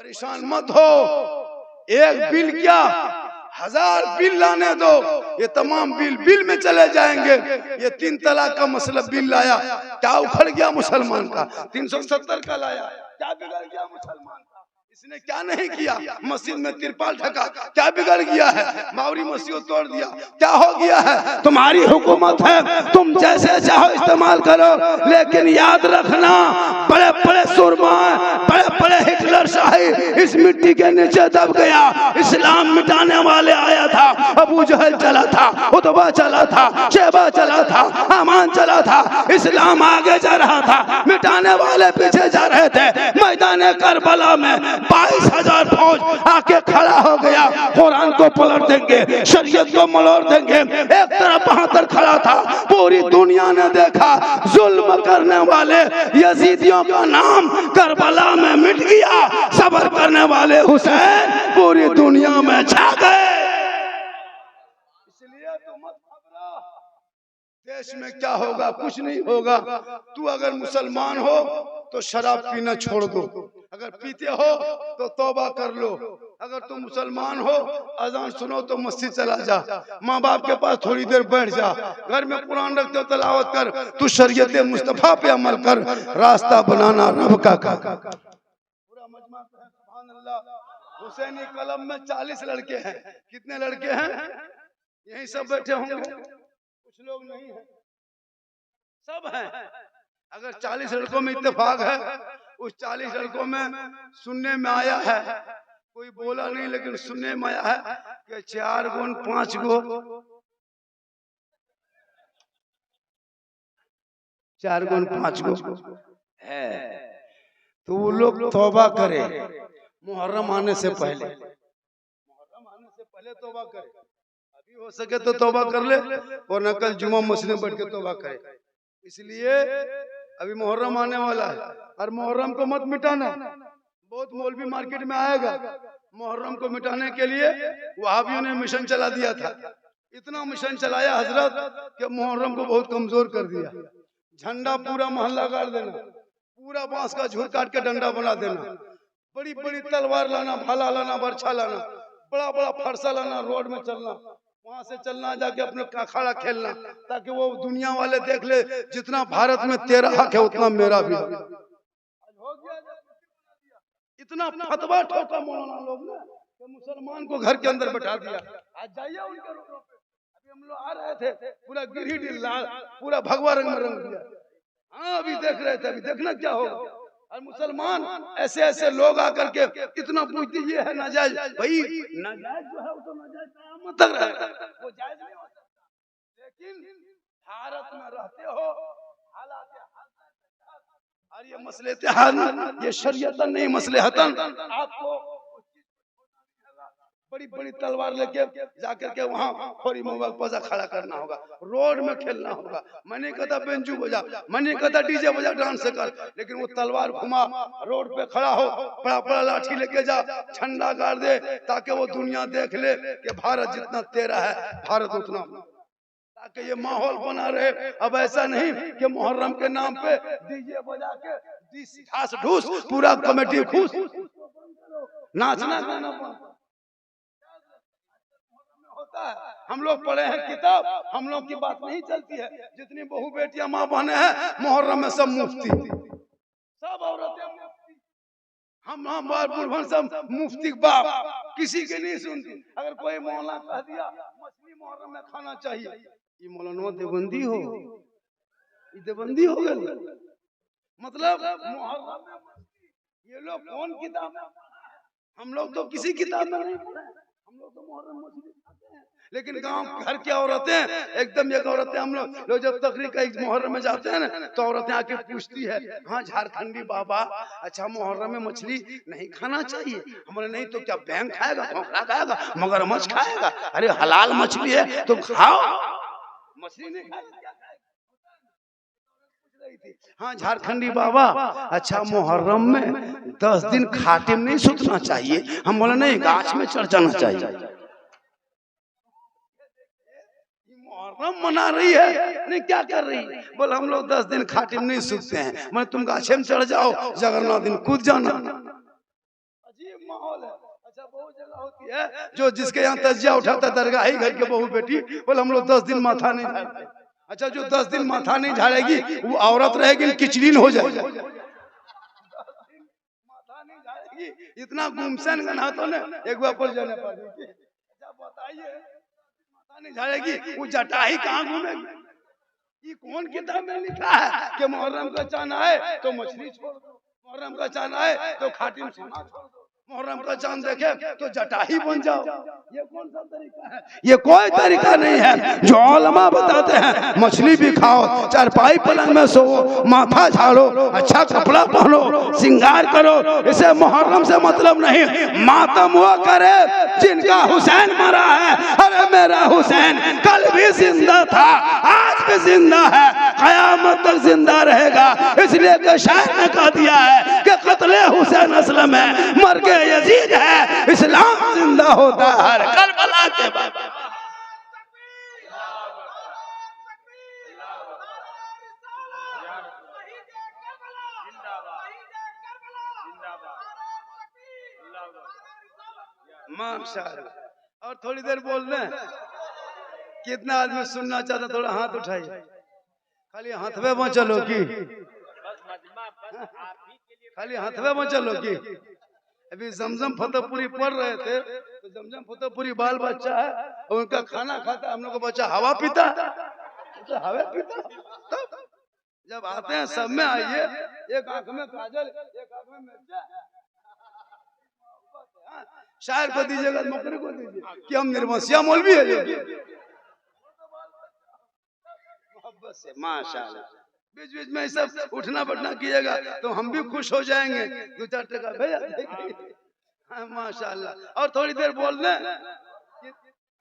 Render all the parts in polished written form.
परेशान मत हो, एक बिल क्या 1000 बिल लाने दो, ये तमाम बिल में चले जाएंगे। ये 3 तलाक का मसला बिल लाया, क्या उखड़ गया मुसलमान का? 370 का लाया, क्या बिगड़ गया मुसलमान का? इसने क्या नहीं किया? मस्जिद में तिरपाल ढका, क्या बिगड़ गया है? बाबरी मस्जिद को तोड़ दिया, क्या हो गया है? तुम्हारी हुकूमत है, तुम जैसे चाहो इस्तेमाल करो, लेकिन याद रखना बड़े बड़े सुरमा, बड़े बड़े हिटलर शाही इस मिट्टी के नीचे दब गया। इस्लाम मिटाने वाले आया था, अबू जहल चला था, उतबा चला था, शेबा चला था, अमान चला था, इस्लाम आगे जा रहा था, मिटाने वाले पीछे जा रहे थे। मैदान करबला में 22,000 फौज आके खड़ा हो गया, कुरान को पलट देंगे, शरीयत को मरोड़ देंगे। एक तरफ बहादुर खड़ा था, पूरी दुनिया ने देखा जुल्म करने वाले यजीदियों का नाम करबला में मिट गया, सब्र करने वाले हुसैन पूरी दुनिया में छा गए। इसलिए तो मत घबरा, देश में क्या होगा? कुछ नहीं होगा। तू अगर मुसलमान हो तो शराब पीना छोड़ दो, अगर पीते हो तो तौबा कर लो। अगर तुम मुसलमान हो, अजान सुनो तो मस्जिद चला जा, माँ बाप के पास थोड़ी देर बैठ जा, घर में कुरान रखते हो तलावत कर, तू शरीयत मुस्तफा पे अमल कर, रास्ता बनाना रब का पूरा मजमा है। सुभान अल्लाह। हुसैनी कलम में 40 लड़के हैं। कितने लड़के हैं? यही सब बैठे होंगे, कुछ लोग नहीं है, सब हैं। अगर 40 लड़कों में इत्तेफाक है, उस 40 लड़कों में सुनने में आया है, कोई बोला नहीं लेकिन सुनने में आया है कि 4 गुण 5 गो 4 गुण 5 गो है, तो वो लोग तौबा करे मुहर्रम आने से पहले, तौबा करे। अभी हो सके तो तौबा कर ले, और कल जुमा मस्जिद में बैठ के तौबा करे। इसलिए अभी मुहर्रम आने वाला है, और मुहर्रम को मत मिटाना। बहुत मौलवी मार्केट में आएगा, मुहर्रम को मिटाने के लिए वहाबियों ने मिशन चला दिया था। इतना मिशन चलाया हजरत कि मुहर्रम को बहुत कमजोर कर दिया। झंडा पूरा मोहल्ला गाड़ देना, पूरा बांस का झूर काट के डंडा बना देना, बड़ी बड़ी तलवार लाना, भाला लाना, बर्छा लाना, बड़ा बड़ा फरसा लाना, रोड में चलना, वहां से चलना जाके अपने अखाड़ा खेलना, ताकि वो दुनिया वाले देख ले जितना भारत में तेरा हक है उतना मेरा भी। इतना फतवा ठोका मौलाना लोग ने कि मुसलमान को घर के अंदर बैठा दिया। आज जाइए उनके रोडों पे, अभी हम लोग आ रहे थे, पूरा गिरहिटी लाल, पूरा भगवा रंग में रंग दिया। हाँ अभी देख रहे थे, अभी देखना क्या होगा। और मुसलमान ऐसे ऐसे लोग आकर के इतना पूछते ये है नाजायज। भाई नाजायज जो है वो तो नाजायज क़यामत तक रहेगा, वो जायज नहीं होता। लेकिन भारत में रहते हो, हालात और ये मसले इत्तेहाद, ये शरीयतन नहीं मसले हतन। आपको बड़ी बड़ी तलवार लेके जाकर के वहाँ खोरी मोबाइल पजा खड़ा करना होगा, रोड में खेलना होगा। मैंने कहता बेंजू बजा, मैंने कहता डीजे बजा, डांस कर, लेकिन वो तलवार घुमा, रोड पे खड़ा हो, बड़ा बड़ा लाठी लेके जा, झंडा गाड़ दे, ताकि वो दुनिया देख ले कि भारत जितना तेरा है भारत उतना, ताकि ये माहौल बना रहे। अब ऐसा नहीं कि मुहर्रम के नाम पे डीजे बजा के घास ढूस पूरा कमेटी खुश, नाचना गाना होता है। हम लोग पढ़े हैं किताब, हम लोग की बात नहीं चलती है। जितनी बहू बेटियां माँ बहने हैं मुहर्रम में सब मुफ्ती, सब औरतें मुफ्ती, हम बुढ़वन सब मुफ्ती बाप, किसी की नहीं सुनती। अगर कोई मौलाना कह दिया मछली मुहर्रम में खाना चाहिए, ये मौलाना देवबंदी हो, ये देवबंदी हो गई। मतलब मुहर्रम में ये लोग कौन किताब, हम लोग तो किसी किताब में नहीं पढ़े, हम लोग तो मुहर्रम मछली खाते हैं। लेकिन गांव घर की औरतें एकदम, एक औरतें हम लोग जब तकरीर का मुहर्रम में जाते हैं ना, तो औरतें आके पूछती है, हाँ झारखंडी बाबा, अच्छा मुहर्रम में मछली नहीं खाना चाहिए? हमने नहीं तो क्या बैंग खाएगा, खोखला खाएगा, मगरमच्छ खाएगा? अरे हलाल मछली है तो खाओ, मछली नहीं खाएगा। हाँ झारखंडी बाबा, अच्छा मुहर्रम में 10 दिन खाटे में नहीं सुतना चाहिए? हम बोले नहीं, गाछ में चढ़ जाना चाहिए। मुहर्रम मना रही है, नहीं क्या कर रही है? बोले हम लोग 10 दिन खाटे में नहीं सूखते हैं। मैं तुम गाछे में चढ़ जाओ, जगरनाथ दिन कूद जाना। अजीब माहौल है। अच्छा बहुत जगह होती है जो जिसके यहाँ तजिया उठाता दरगाह ही घर के बहू बेटी बोले हम लोग 10 दिन माथा नहीं झाड़ते। अच्छा जो 10 दिन माथा नहीं झाड़ेगी वो औरत रहेगी किचलीन हो जाएगी। 10 दिन माथा नहीं झाड़ेगी इतना गुमसन गना तो ने एक बार पर जाने पर अच्छा बताइए माथा नहीं झाड़ेगी वो जटाही कहाँ घूमेगी। ये कौन किताब में लिखा है कि मुहर्रम का चांद आए तो मछली छोड़ दो, मुहर्रम का चांद आए तो खाटिम सोना छोड़ दो, मुहर्रम का चांद देखे तो जटाही बन जाओ। ये कौन सा तरीका है? ये कोई तरीका नहीं है। जो उलमा बताते हैं मछली भी खाओ, चारपाई पलंग में सो, माथा झाड़ो, अच्छा कपड़ा पहनो, श्रृंगार करो, इसे मुहर्रम से मतलब नहीं। मातम वो करे जिनका हुसैन मरा है। अरे मेरा हुसैन कल भी जिंदा था, आज भी जिंदा है, कयामत तक जिंदा रहेगा। इसलिए कि शायर ने कह दिया है कि कत्ले हुसैन असलम है, मर के यजीद है, इस्लाम जिंदा होता है हर करबला के बाद। माशाअल्लाह। और थोड़ी देर बोल दें। कितना आदमी सुनना चाहता थोड़ा हाथ उठाइए। खाली हाथवे में चलो की खाली हाथवे में चलो की। अभी जमजम फतेहपुरी पढ़ रहे थे तो जमजम फतेहपुरी बाल बच्चा है और उनका खाना खाता, हम लोग का बच्चा हवा पीता तो हवा पीता। तब जब आते हैं सब में आइए, एक आंख में काजल एक आंख में मिर्चा। शायर को दीजिएगा नौकरी को दीजिए कि हम निर्वंशिया मौलवी है। माशाअल्लाह। बीच बीच में सब उठना बैठना कीजिएगा तो हम भी खुश हो जाएंगे। 2-4 टका भेजा देंगे। माशाअल्लाह। और थोड़ी देर बोल दें।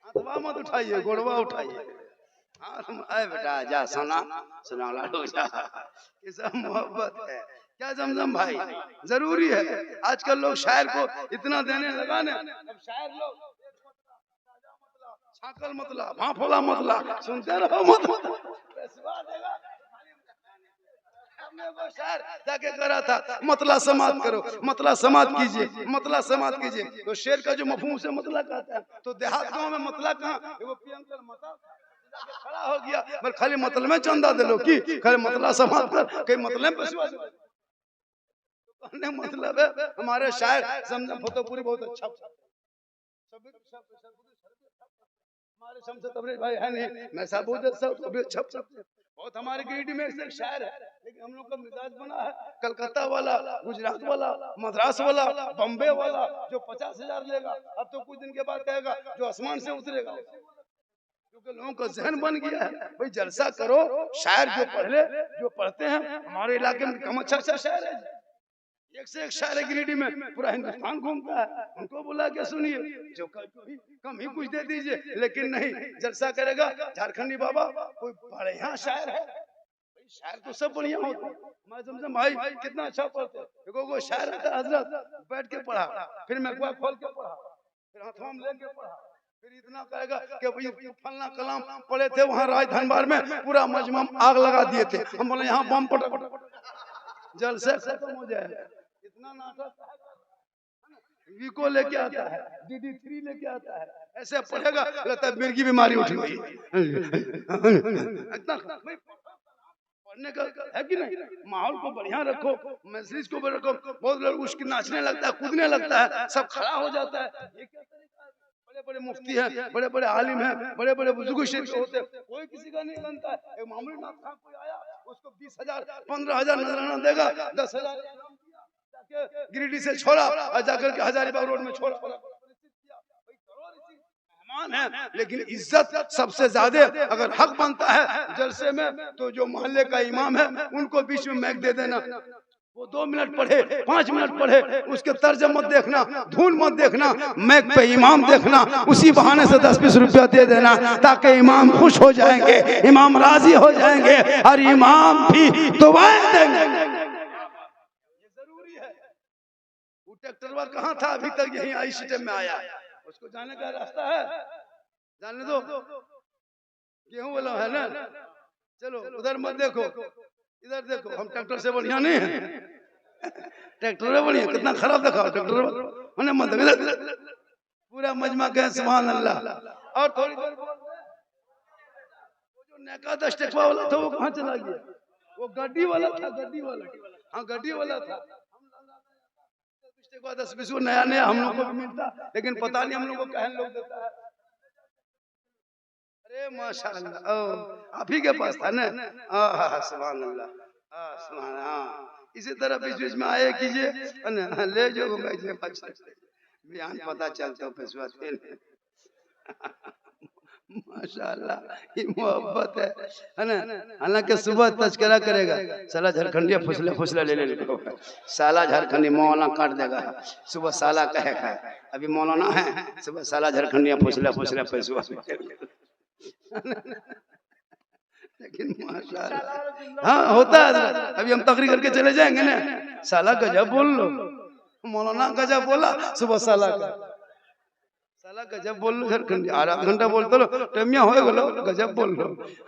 हाथवा मत उठाइए, गोड़वा उठाइए। हाँ बेटा जा सुना सुना लाडो जा, ये सब मोहब्बत है। क्या जमजम भाई जरूरी है। आजकल लोग शायर को इतना देने लगा ना, अब शायर लोग छाकल मतला भाफोला मतला सुनते रहो मत वो शायर जाके करा था मतला समात करो, मतला समात कीजिए, मतला समात कीजिए। तो शेर का जो मफहूम से मतला कहता है, तो देहात गांव में मतला कहाँ वो पियंकर मता खड़ा हो गया। पर खाली मतल में चंदा दे लो की खाली मतला समात कर कहीं मतले पे मतलब है। हमारे शायर जमजम फतेहपुरी बहुत अच्छा हमारे शमसे तबरेज़ भाई है नहीं, मैं साबुत सब भी अच्छा बहुत हमारे गिरिडीह में एक शायर है, लेकिन हम लोग का मिजाज बना है कलकत्ता वाला, गुजरात वाला, मद्रास वाला, बम्बे वाला जो 50,000 लेगा अब तो कुछ दिन के बाद कहेगा जो आसमान से उतरेगा। क्योंकि लोगों का जहन बन गया है भाई जलसा करो। शायर जो पढ़े जो पढ़ते हैं हमारे इलाके में कम अच्छा शायर है, एक से एक शायर गिरिडीह में पूरा हिंदुस्तान घूमता है। उनको बुला के सुनिए जो कम ही कुछ दे दीजिए, लेकिन नहीं जलसा करेगा झारखंडी बाबा कोई बढ़िया शायर है। शायर तो सब बढ़िया होते हैं। हमारे जमजम भाई कितना अच्छा पढ़ते हैं। देखो वो शायर आता हजरत बैठ के पढ़ा, फिर मैं खोल के पढ़ा, फिर हाथों में लेके पढ़ा, फिर इतना कहेगा कि भाई फलना कलाम पढ़े थे वहाँ राजधनबार में पूरा मजमा आग लगा दिए थे। हम बोले यहाँ बम पटक जलसे खत्म हो जाएगा। इतना नाटक वीको लेके आता है, DD3 लेके आता है, ऐसे पढ़ेगा लगता है मिर्गी बीमारी उठ गई। इतना पढ़ने का है कि नहीं। माहौल को बढ़िया रखो, मैसेज को रखो। बहुत लोग उसकी नाचने लगता है, कूदने लगता है, सब खड़ा हो जाता है। ये क्या तरीका है? बड़े बड़े मुफ्ती हैं, बड़े बड़े आलिम हैं, बड़े बड़े बुजुर्ग शेख होते हैं, कोई किसी का नहीं बनता है। एक मामूली नाथ खान कोई आया उसको 20,000 15,000 नजराना देगा, 10,000 गिरिडीह से छोड़ा और जाकर के हजारीबाग रोड में छोड़ा। मेहमान है लेकिन इज्जत सबसे ज्यादा अगर हक बनता है जलसे में तो जो मोहल्ले का इमाम है उनको बीच में मैक दे देना। वो 2 मिनट पढ़े 5 मिनट पढ़े उसके तर्ज मत देखना, धुन मत देखना, मैक पे इमाम देखना। उसी बहाने से 10-20 रुपया दे देना ताकि इमाम खुश हो जाएंगे, इमाम राजी हो जाएंगे और इमाम भी दुआएं देंगे। ट्रैक्टर कहाँ था अभी तक यही आई सिस्टम में आया, उसको जाने का रास्ता है, जाने दो। गेहूं वाला है ना, चलो उधर मत देखो इधर देखो। हम ट्रैक्टर से बढ़िया नहीं है, ट्रैक्टर बढ़िया, कितना खराब दिखाओ ट्रैक्टर मैंने मत पूरा मजमा कहे सुभान अल्लाह। और थोड़ी देर वो जो नेका 10 टकवा वाला था वो कहाँ चला गया? वो गड्डी वाला था, गड्डी वाला। हाँ गड्डी वाला था। 10-20 को नया नया हम लोग को भी मिलता, लेकिन पता नहीं हम लोग को कहन लोग देता है। अरे माशाअल्लाह आप ही के पास था ना? सुभान अल्लाह, सुभान। हाँ इसी तरह बीच बीच में आए कीजिए, ले जो बयान पता चलता पेशवा माशाअल्लाह ये मोहब्बत है ना। हालांकि सुबह तस्करा करेगा साला झारखंडिया फुसला फुसला ले ले साला झारखंडी मौलाना काट देगा, सुबह साला कहेगा अभी मौलाना है, सुबह साला झारखंडिया फुसला फुसला पैसा। लेकिन माशाअल्लाह हाँ होता है। अभी हम तकरीर करके चले जाएंगे ना, साला गजब बोल लो, मौलाना गजब बोला, सुबह साला का साला गजब बोल लो, झारखंडी आधा घंटा बोलते लो टमिया हो गलो गजब बोल लो।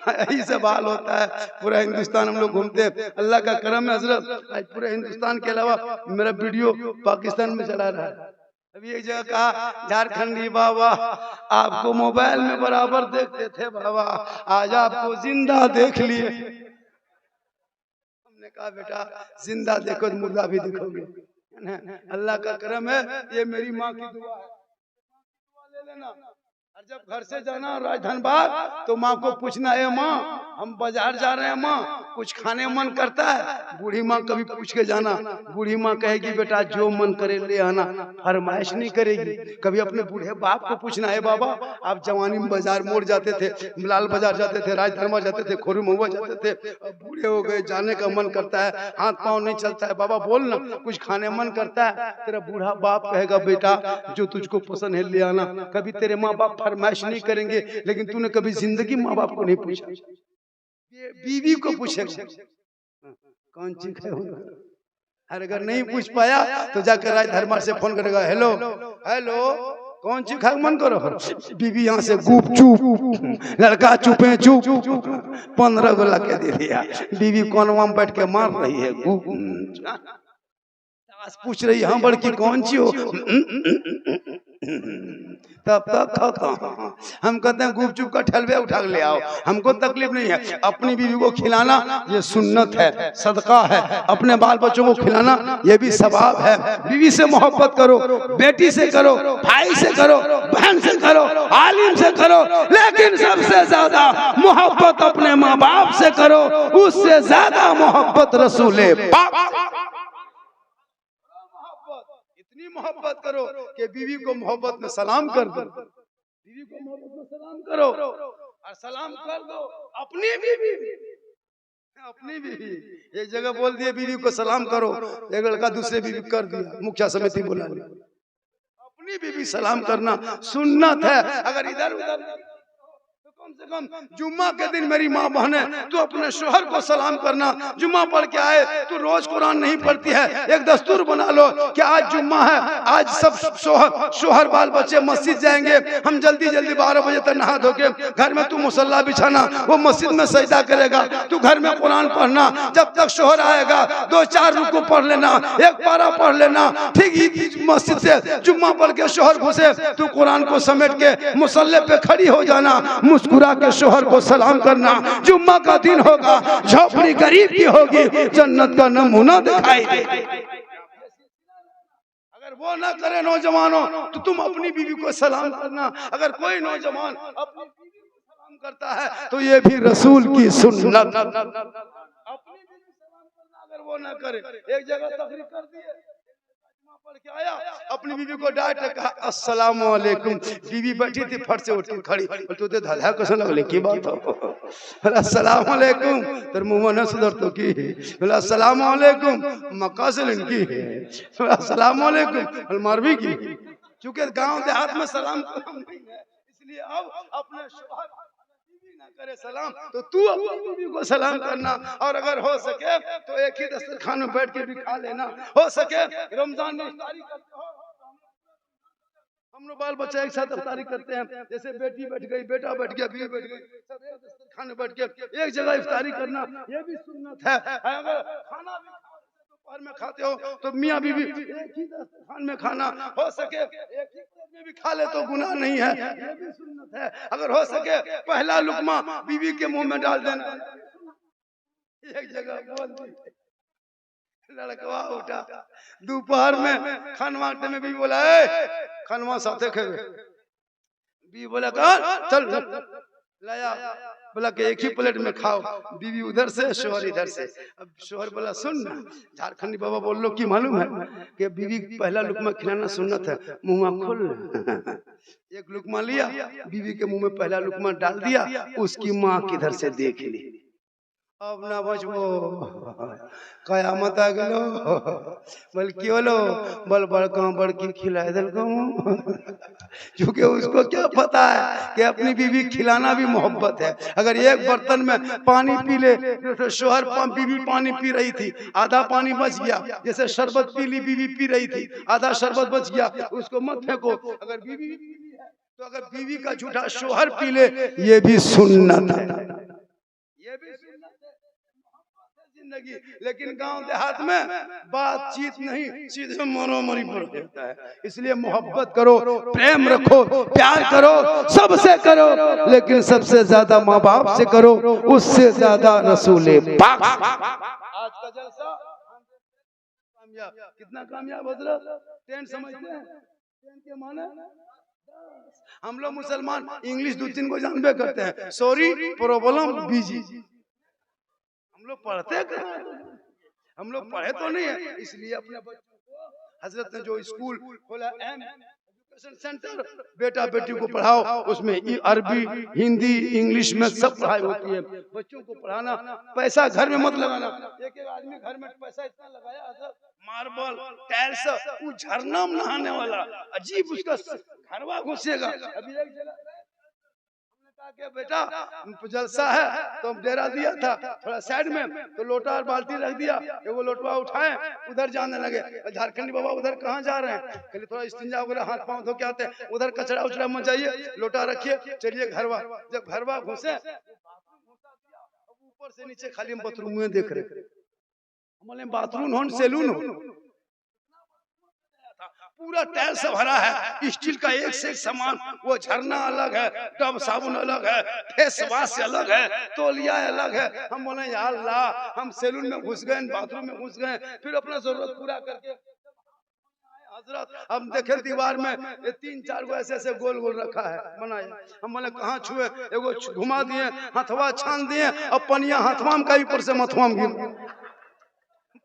यही सब हाल होता है। पूरा हिंदुस्तान हम लोग घूमते हैं, अल्लाह का करम है हजरत। आज पूरे हिंदुस्तान के अलावा मेरा वीडियो पाकिस्तान में चला रहा है। अभी एक जगह कहा झारखंडी बाबा आपको मोबाइल में बराबर देखते थे बाबा, आज आपको जिंदा देख लिए। हमने कहा बेटा जिंदा देखो तो मुर्दा भी देखोगे। अल्लाह का करम है, ये मेरी माँ की दुआ है, ले लेना। और जब घर से जाना राजधनबाद तो माँ को पूछना है माँ हम बाजार जा रहे हैं माँ कुछ खाने मन करता है। बूढ़ी माँ कभी पूछ के जाना, बूढ़ी माँ कहेगी बेटा जो मन करे ले आना, फरमाइश नहीं करेगी। कभी अपने बूढ़े बाप को पूछना है बाबा आप जवानी में बाजार मोड़ जाते थे, लाल बाजार जाते थे, राजधनबाद जाते थे, खोरू महुआ जाते थे, अब बूढ़े हो गए जाने का मन करता है, हाथ पाँव नहीं चलता है, बाबा बोल ना कुछ खाने मन करता है। तेरा बूढ़ा बाप कहेगा बेटा जो तुझको पसंद है ले आना। कभी तेरे माँ बाप फरमाइश नहीं करेंगे, लेकिन तूने कभी जिंदगी माँ बाप को नहीं पूछा, ये बीवी को पूछेगा कौन चीज है। और अगर नहीं पूछ पाया तो जाकर राजधर्मा से फोन करेगा हेलो हेलो कौन चीज खाए मन करो, बीवी यहाँ से गुप चुप, लड़का चुपे चुप, 15 गो ला के दे दिया। बीवी कोनवा में बैठ के मार रही है गुप, पूछ रही हाँ बड़की कौन सी हो, तब तक हम कहते हैं गुपचुप का ठलवे उठा ले आओ, हमको तकलीफ नहीं है। अपनी बीवी को खिलाना ये सुन्नत है, सदका है, अपने बाल बच्चों को खिलाना ये भी सवाब है। बीवी से मोहब्बत करो, बेटी से करो, भाई से करो, बहन से करो, आलिम से करो, लेकिन सबसे ज्यादा मोहब्बत अपने माँ बाप से करो, उससे ज्यादा मोहब्बत रसूले पाक। मोहब्बत करो कि बीवी को मोहब्बत में सलाम कर दो, बीवी को मोहब्बत में सलाम करो और सलाम कर दो अपनी बीवी, अपनी बीवी। एक जगह बोल दिए बीवी को सलाम करो, एक लड़का दूसरे बीवी कर दिया, मुखिया समिति बुला लिया। अपनी बीवी सलाम करना सुन्नत है। अगर इधर उधर कम से कम जुम्मा के दिन मेरी माँ बहने तू अपने शोहर को सलाम करना। जुम्मा पढ़ के आए तू रोज कुरान नहीं पढ़ती है, एक दस्तूर बना लो कि आज जुम्मा है, आज सब शोहर बाल बच्चे मस्जिद जाएंगे, हम जल्दी जल्दी 12 बजे तक नहा धो के घर में तू मुसल्ला बिछाना, वो मस्जिद में सजदा करेगा, तू घर में कुरान पढ़ना। जब तक शोहर आएगा 2-4 रुकू पढ़ लेना, एक पारा पढ़ लेना। ठीक मस्जिद से जुम्मा पढ़ के शोहर घुसे तू कुरान को समेट के मुसल्ले पे खड़ी हो जाना, मुस्कुरा के शोहर को सलाम करना। जुम्मा का दिन होगा, झोपड़ी गरीब की होगी, जन्नत का नमूना दिखाई दे। अगर वो ना करे नौजवानों तो तुम अपनी बीवी को सलाम करना। अगर कोई नौजवान अपनी बीवी को सलाम करता है तो ये भी रसूल की सुन्नत। अपनी बीवी सलाम करना, अगर वो ना करे। एक जगह तकरीर कर दिए, पढ़ के आया, अपनी बीवी को डांट कहा अस्सलाम वालेकुम। बीवी बैठी थी, फट से उठ के खड़ी, तो ते धधा कैसे लगले की बात हो, अस्सलाम वालेकुम। तेरे मुंह में न सुधर तो की, बोला अस्सलाम वालेकुम मक्का से इनकी, अस्सलाम वालेकुम अलमारवी की। क्योंकि गांव देहात में सलाम नहीं है, इसलिए अब अपने शोहर करे सलाम तो तू अपनी बीवी को सलाम करना। और अगर हो सके तो एक ही दस्तरखान में बैठ के भी खा लेना। हो सके रमजान में इफ्तारी करते हो, हम लोग बाल बच्चा एक साथ इफ्तारी करते हैं, जैसे बेटी बैठ गई, बेटा बैठ गया, बीवी बैठ गई, सब एक दस्तरखान में बैठ के एक जगह इफ्तारी करना ये भी सुन्नत है। अगर खाना भी दोपहर में खाते हो तो मियाँ बीवी एक ही दस्तरखान में खाना, हो सके एक ही प्लेट में भी खा ले तो गुनाह नहीं है, ये भी सुन्नत है। अगर हो सके पहला लुकमा बीवी के मुंह में डाल देना। एक जगह बोल दी, लड़कवा उठा दोपहर में खानवा में भी बोला खानवा साथे खेवे, बीवी बोला कहा चल लाया, बोला कि एक ही प्लेट में खाओ, बीवी उधर से शोहर इधर से। अब शोहर बोला सुन ना, झारखंडी बाबा बोल लो कि मालूम है कि बीवी पहला लुकमा खिलाना सुन्नत है, मुंह खोल। एक लुकमा लिया, बीवी के मुंह में पहला लुकमा डाल दिया, उसकी माँ किधर से देख ली। अब ना बचबो, कयामत आ गलो, बोल की बोलो, बोल बड़का बड़की खिलाए दिल को, क्योंकि उसको क्या पता है कि अपनी बीवी खिलाना भी मोहब्बत है। अगर एक बर्तन में पानी पी ले, जैसे शोहर बीवी पानी पी रही थी, आधा पानी बच गया, जैसे शरबत पी ली बीवी पी रही थी, आधा शरबत बच गया, उसको मत फेंको। अगर बीवी तो अगर बीवी का झूठा शोहर पी ले, ये भी सुन्नत है, ये भी जिंदगी। लेकिन गांव देहात में बातचीत नहीं, सीधे मरोमरी पर होता है। इसलिए मोहब्बत करो, प्रेम रखो, प्यार करो, सबसे करो, लेकिन सबसे ज्यादा माँ बाप से करो, उससे ज्यादा रसूले पाक। आज का जलसा कामयाब, कितना कामयाब हजरत, टेंट समझते हैं, टेंट के माने हम लोग मुसलमान इंग्लिश दो तीन को जानबे करते हैं, सॉरी प्रॉब्लम बिजी। हम लोग पढ़ते कहाँ, हम लोग पढ़े तो नहीं है। इसलिए अपने बच्चों को हजरत ने जो स्कूल खोला एम एजुकेशन सेंटर, बेटा बेटी को पढ़ाओ, उसमें अरबी हिंदी इंग्लिश में सब पढ़ाई होती है। बच्चों को पढ़ाना, पैसा घर में मत लगाना। एक एक आदमी घर में पैसा इतना लगाया हजरत, मार्बल टाइल्स, वो झरना में नहाने वाला अजीब, उसका घरवा घुसेगा। अभी एक जगह के बेटा जलसा है तो डेरा दिया था थोड़ा साइड में, तो लोटा और बाल्टी रख दिया, वो लोटवा उठाए उधर जाने लगे। झारखंडी बाबा उधर कहाँ जा रहे हैं, खाली थोड़ा इस्तिंजा वगैरह हाथ पांव धो के आते हैं, उधर कचरा उचड़ा मत जाइए, लोटा रखिए, चलिए घरवा। जब घरवा घुसे ऊपर से नीचे खाली हम बाथरूम में देख रहे, हमारे बाथरूम हो सैलून हो, पूरा टाइल्स से भरा है, स्टील का एक से एक सामान, वो झरना अलग है, टब साबुन अलग है, फेस वॉश अलग है, तौलिया अलग है। हम बोले या अल्लाह, हम सैलून में घुस गए, बाथरूम में घुस गए, फिर अपना जरूरत पूरा करके हजरत हम देखे दीवार में ये 3-4 गो ऐसे ऐसे गोल गोल रखा है बनाया। हम बोले कहाँ छुए, एगो घुमा दिए, हथवा छान दिए, अब पनिया हथवा में का ऊपर से मथवा में गिर,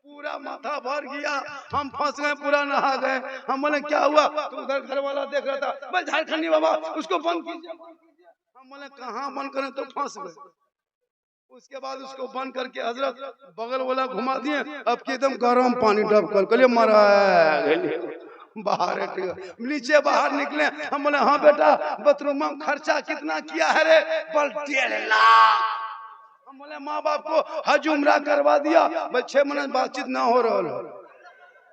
पूरा माथा भर गया, हम फंस गए, पूरा नहा गए। हम बोले क्या हुआ, तो उधर घर वाला देख रहा था, भाई झारखंडी बाबा उसको बंद कीजिए। हम बोले कहाँ बंद करें, तो फंस गए। उसके बाद उसको बंद करके हजरत बगल वाला घुमा दिए, अब की एकदम गर्म पानी डब कर मारा बाहर नीचे बाहर निकले। हम बोले हाँ बेटा बाथरूम में खर्चा कितना किया है रे, बल 1.5 लाख। हम बोले माँ बाप को हज उम्रा करवा दिया, भाई 6 महीने बातचीत ना हो रहा,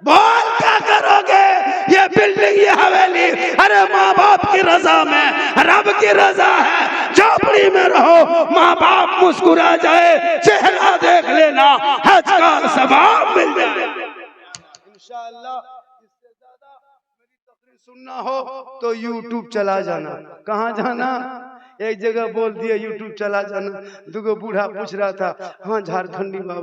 बोल क्या करोगे, ये बिल्डिंग ये हवेली, अरे माँ बाप की रजा में, रब की रजा है, झोपड़ी में रहो, माँ बाप मुस्कुरा जाए, चेहरा देख लेना, हज का सवाब मिल जाए इंशाअल्लाह। इससे ज्यादा मेरी तकरीर सुनना हो तो YouTube चला जाना। कहाँ जाना, एक जगह बोल दिया YouTube चला जाना। दुगो बूढ़ा पूछ रहा था, हाँ झारखंडी बाबा